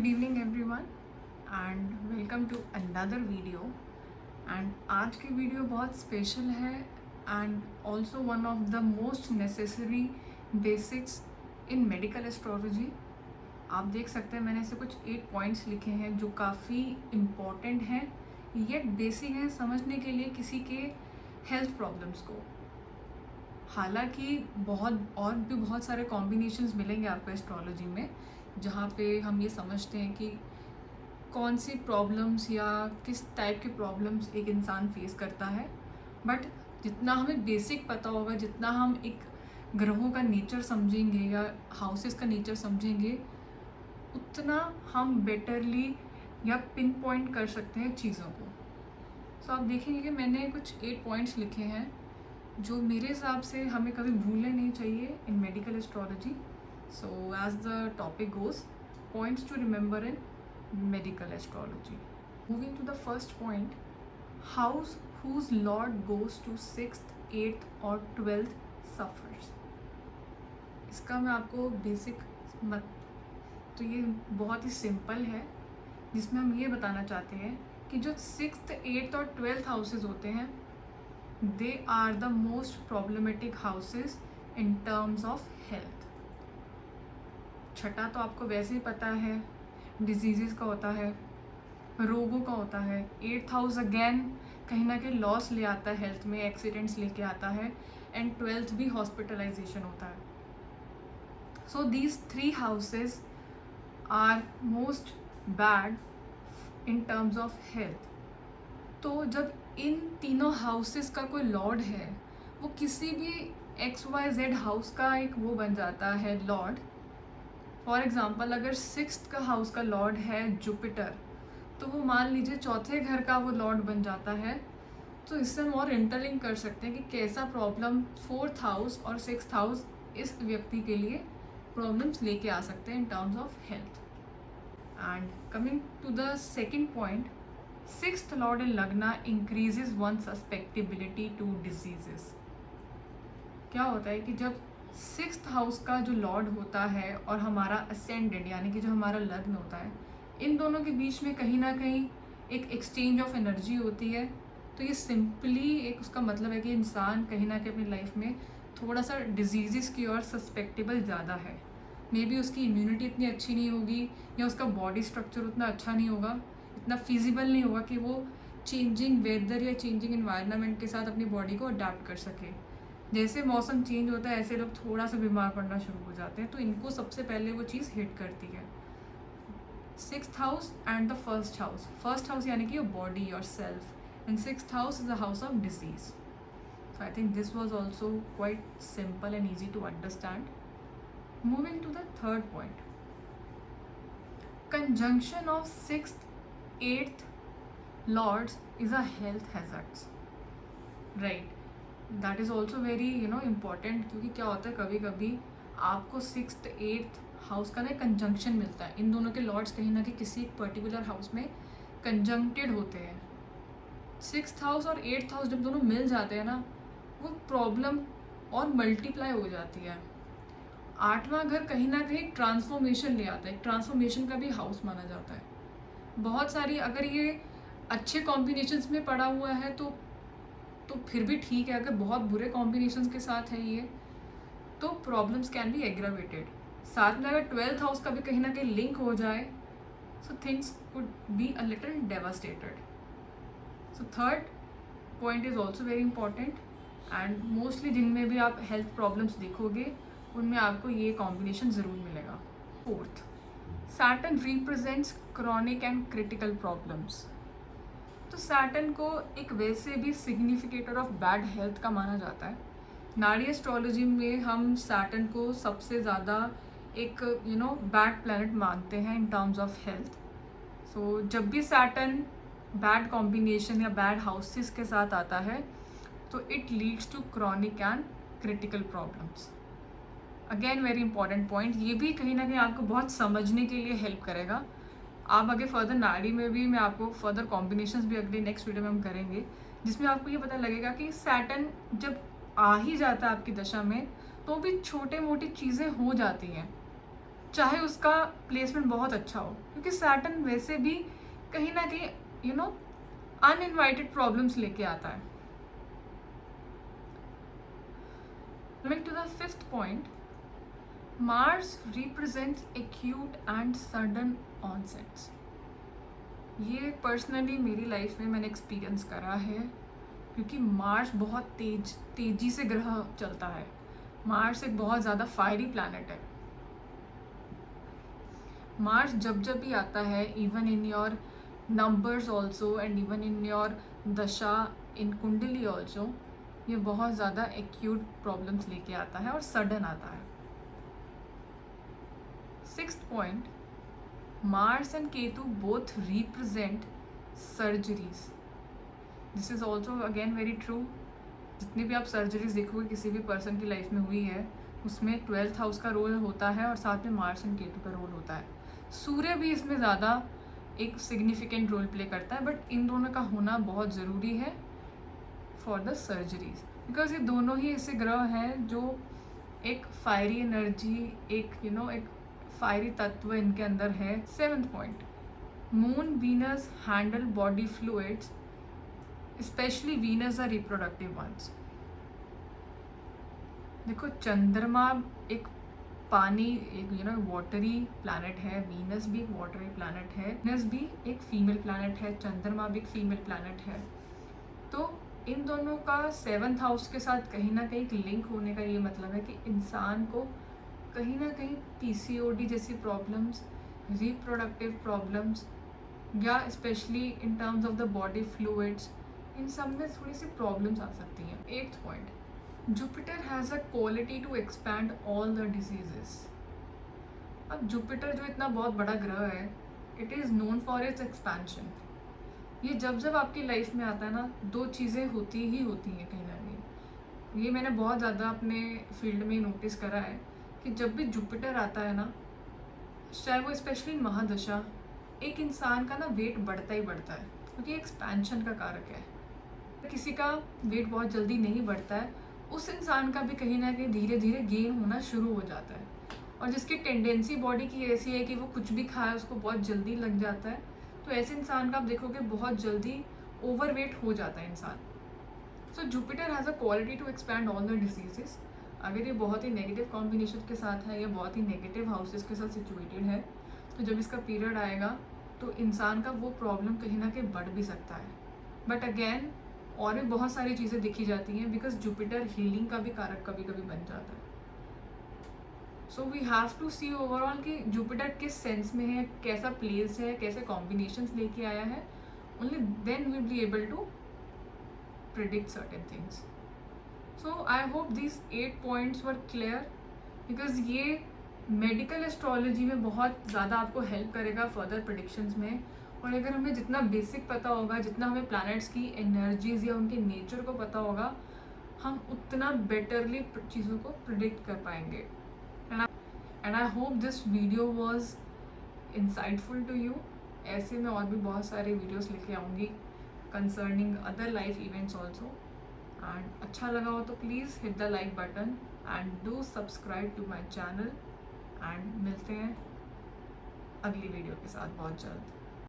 Good evening everyone and welcome to another video. And आज की video बहुत special है and also one of the most necessary basics in medical astrology. आप देख सकते हैं मैंने ऐसे कुछ 8 पॉइंट्स लिखे हैं जो काफ़ी इम्पॉर्टेंट हैं, येट बेसिक हैं समझने के लिए किसी के हेल्थ प्रॉब्लम्स को। हालांकि बहुत सारे कॉम्बिनेशंस मिलेंगे आपको एस्ट्रोलॉजी में जहाँ पे हम ये समझते हैं कि कौन सी प्रॉब्लम्स या किस टाइप की प्रॉब्लम्स एक इंसान फेस करता है। बट जितना हमें बेसिक पता होगा, जितना हम एक ग्रहों का नेचर समझेंगे या हाउसेस का नेचर समझेंगे, उतना हम बेटरली या पिन पॉइंट कर सकते हैं चीज़ों को। सो आप देखेंगे कि मैंने कुछ 8 पॉइंट्स लिखे हैं जो मेरे हिसाब से हमें कभी भूलने नहीं चाहिए इन medical astrology. So as the topic goes, points to remember in medical astrology. Moving to the first point, house whose lord goes to 6th, 8th or 12th suffers. इसका मैं आपको बेसिक तो ये बहुत ही सिंपल है, जिसमें हम ये बताना चाहते हैं कि जो 6th, 8th और 12th हाउसेज होते हैं, they are the most problematic houses in terms of health. छठा तो आपको वैसे ही पता है, डिजीज़ का होता है, रोगों का होता है। 8th हाउस अगेन कहीं ना कहीं लॉस ले आता है, हेल्थ में एक्सीडेंट्स लेके आता है। एंड 12th भी हॉस्पिटलाइजेशन होता है। So these 3 houses are most bad in terms of health. तो जब इन तीनों हाउसेस का कोई लॉर्ड है, वो किसी भी XYZ हाउस का एक वो बन जाता है लॉर्ड। फॉर एग्ज़ाम्पल अगर 6th का हाउस का लॉर्ड है जुपिटर, तो वो मान लीजिए चौथे घर का वो लॉर्ड बन जाता है। तो इससे हम और इंटरलिंक कर सकते हैं कि कैसा प्रॉब्लम 4th हाउस और 6th हाउस इस व्यक्ति के लिए प्रॉब्लम्स लेके आ सकते हैं in terms of health. And coming to the second point, 6th lord in lagna increases one susceptibility to diseases. क्या होता है कि जब 6th हाउस का जो लॉर्ड होता है और हमारा असेंडेंट यानी कि जो हमारा लग्न होता है, इन दोनों के बीच में कहीं ना कहीं एक एक्सचेंज ऑफ एनर्जी होती है। तो ये सिंपली एक उसका मतलब है कि इंसान कहीं ना कहीं अपनी लाइफ में थोड़ा सा डिजीज़ की ओर सस्पेक्टेबल ज़्यादा है। मे बी उसकी इम्यूनिटी इतनी अच्छी नहीं होगी या उसका बॉडी स्ट्रक्चर उतना अच्छा नहीं होगा, इतना फिजिबल नहीं होगा कि वो चेंजिंग वेदर या चेंजिंग इन्वायरमेंट के साथ अपनी बॉडी को अडेप्ट कर सके। जैसे मौसम चेंज होता है ऐसे लोग थोड़ा सा बीमार पड़ना शुरू हो जाते हैं। तो इनको सबसे पहले वो चीज़ हिट करती है। 6th house and the 1st house. 1st house यानी कि your body, your self, and 6th house is the house of disease. So I think this was also quite simple and easy to understand. Moving to the third point, conjunction of 6th, 8th lords is a health hazards, right. That is also very important, क्योंकि क्या होता है कभी कभी आपको 6th, 8th house का ना conjunction मिलता है। इन दोनों के लॉर्ड्स कहीं ना कहीं किसी एक पर्टिकुलर हाउस में कंजंक्टेड होते हैं। 6th हाउस और 8th हाउस जब दोनों मिल जाते हैं ना, वो प्रॉब्लम और मल्टीप्लाई हो जाती है। 8वां घर कहीं ना कहीं ट्रांसफॉर्मेशन ले आता है, ट्रांसफॉर्मेशन का भी हाउस माना जाता है। बहुत सारी अगर ये अच्छे कॉम्बिनेशंस में पड़ा हुआ है तो फिर भी ठीक है। अगर बहुत बुरे कॉम्बिनेशंस के साथ है ये, तो प्रॉब्लम्स कैन बी एग्रावेटेड। साथ में अगर 12th हाउस का भी कहीं ना कहीं लिंक हो जाए, so things could be a little devastated. So third point is also very important and mostly जिनमें भी आप हेल्थ प्रॉब्लम्स देखोगे उनमें आपको ये कॉम्बिनेशन ज़रूर मिलेगा। 4th, Saturn represents chronic and critical problems. तो सैटर्न को एक वैसे भी सिग्निफिकेटर ऑफ बैड हेल्थ का माना जाता है। नाड़ी एस्ट्रोलॉजी में हम सैटर्न को सबसे ज़्यादा एक बैड प्लैनेट मानते हैं in terms of health. So जब भी सैटर्न बैड कॉम्बिनेशन या बैड हाउसेस के साथ आता है, तो it leads to chronic and critical problems. Again very important point, ये भी कहीं ना कहीं आपको बहुत समझने के लिए हेल्प करेगा। आप आगे फर्दर नाड़ी में भी मैं आपको फर्दर कॉम्बिनेशंस भी अगले नेक्स्ट वीडियो में हम करेंगे, जिसमें आपको ये पता लगेगा कि सैटर्न जब आ ही जाता है आपकी दशा में, तो भी छोटे मोटी चीज़ें हो जाती हैं। चाहे उसका प्लेसमेंट बहुत अच्छा हो, क्योंकि सैटर्न वैसे भी कहीं ना कहीं अनइनवाइटेड प्रॉब्लम्स लेके आता है. Coming to the fifth point, Mars represents acute and sudden onsets. ये पर्सनली मेरी लाइफ में मैंने एक्सपीरियंस करा है, क्योंकि मार्स बहुत तेजी से ग्रह चलता है. मार्स एक बहुत ज़्यादा फायरी प्लैनेट है. मार्स जब भी आता है, even in your numbers also and even in your दशा इन कुंडली ऑल्सो, ये बहुत ज़्यादा एक्यूट प्रॉब्लम्स लेके आता है और सडन आता है. Sixth point, Mars and Ketu both represent surgeries. This is also again very true. जितनी भी आप सर्जरीज देखोगे किसी भी पर्सन की लाइफ में हुई है, उसमें 12th हाउस का रोल होता है और साथ में मार्स एंड केतु का रोल होता है. सूर्य भी इसमें ज़्यादा एक सिग्निफिकेंट रोल प्ले करता है, बट इन दोनों का होना बहुत ज़रूरी है फॉर द सर्जरीज, बिकॉज ये दोनों ही ऐसे ग्रह हैं जो एक फायरी एनर्जी, एक फायरी तत्व इनके अंदर है. Seventh point, moon Venus handle body fluids, specially Venus are reproductive ones. देखो, चंद्रमा एक पानी, एक वाटरी प्लैनेट है. वीनस भी एक वाटरी प्लैनेट है. वीनस भी एक फीमेल प्लैनेट है. चंद्रमा भी एक फीमेल प्लैनेट है. तो इन दोनों का 7th हाउस के साथ कहीं ना कहीं लिंक होने का ये मतलब है कि इंसान को कहीं ना कहीं PCOD जैसी प्रॉब्लम्स, रिप्रोडक्टिव प्रॉब्लम्स, या specially in terms of the body fluids, इन सब में थोड़ी सी प्रॉब्लम्स आ सकती हैं. 8th point, Jupiter has a quality to expand all the diseases. अब जुपिटर जो इतना बहुत बड़ा ग्रह है, it is known for its expansion. ये जब आपकी लाइफ में आता है ना, दो चीज़ें होती हैं कहीं ना कहीं. ये मैंने बहुत ज़्यादा अपने फील्ड में नोटिस करा है कि जब भी जुपिटर आता है ना, चाहे वो स्पेशली महादशा, एक इंसान का ना वेट बढ़ता ही बढ़ता है, क्योंकि एक्सपेंशन का कारक है. किसी का वेट बहुत जल्दी नहीं बढ़ता है, उस इंसान का भी कहीं ना कहीं धीरे धीरे गेन होना शुरू हो जाता है. और जिसकी टेंडेंसी बॉडी की ऐसी है कि वो कुछ भी खाए उसको बहुत जल्दी लग जाता है, तो ऐसे इंसान का आप देखोगे बहुत जल्दी ओवरवेट हो जाता है इंसान. So Jupiter has a quality to expand all the diseases. अगर ये बहुत ही नेगेटिव कॉम्बिनेशन के साथ है या बहुत ही नेगेटिव हाउसेस के साथ सिचुएटेड है, तो जब इसका पीरियड आएगा तो इंसान का वो प्रॉब्लम कहीं ना कहीं बढ़ भी सकता है. बट अगेन और भी बहुत सारी चीज़ें दिखी जाती हैं, बिकॉज जुपिटर हीलिंग का भी कारक कभी कभी बन जाता है. So we have to see overall कि जुपिटर किस सेंस में है, कैसा प्लेस है, कैसे कॉम्बिनेशंस लेके आया है. Only then we be able to predict certain things. So I hope these 8 points were clear, because ये मेडिकल एस्ट्रोलॉजी में बहुत ज़्यादा आपको हेल्प करेगा फर्दर प्रेडिक्शंस में. और अगर हमें जितना बेसिक पता होगा, जितना हमें प्लैनेट्स की एनर्जीज या उनके नेचर को पता होगा, हम उतना बेटरली चीज़ों को प्रिडिक्ट कर पाएंगे. And I hope this video was insightful to you. ऐसे में और भी बहुत सारे वीडियोस लेके आऊँगी concerning other life events also. And अच्छा लगा हो तो please hit the like button and do subscribe to my channel. and मिलते हैं अगली वीडियो के साथ बहुत जल्द.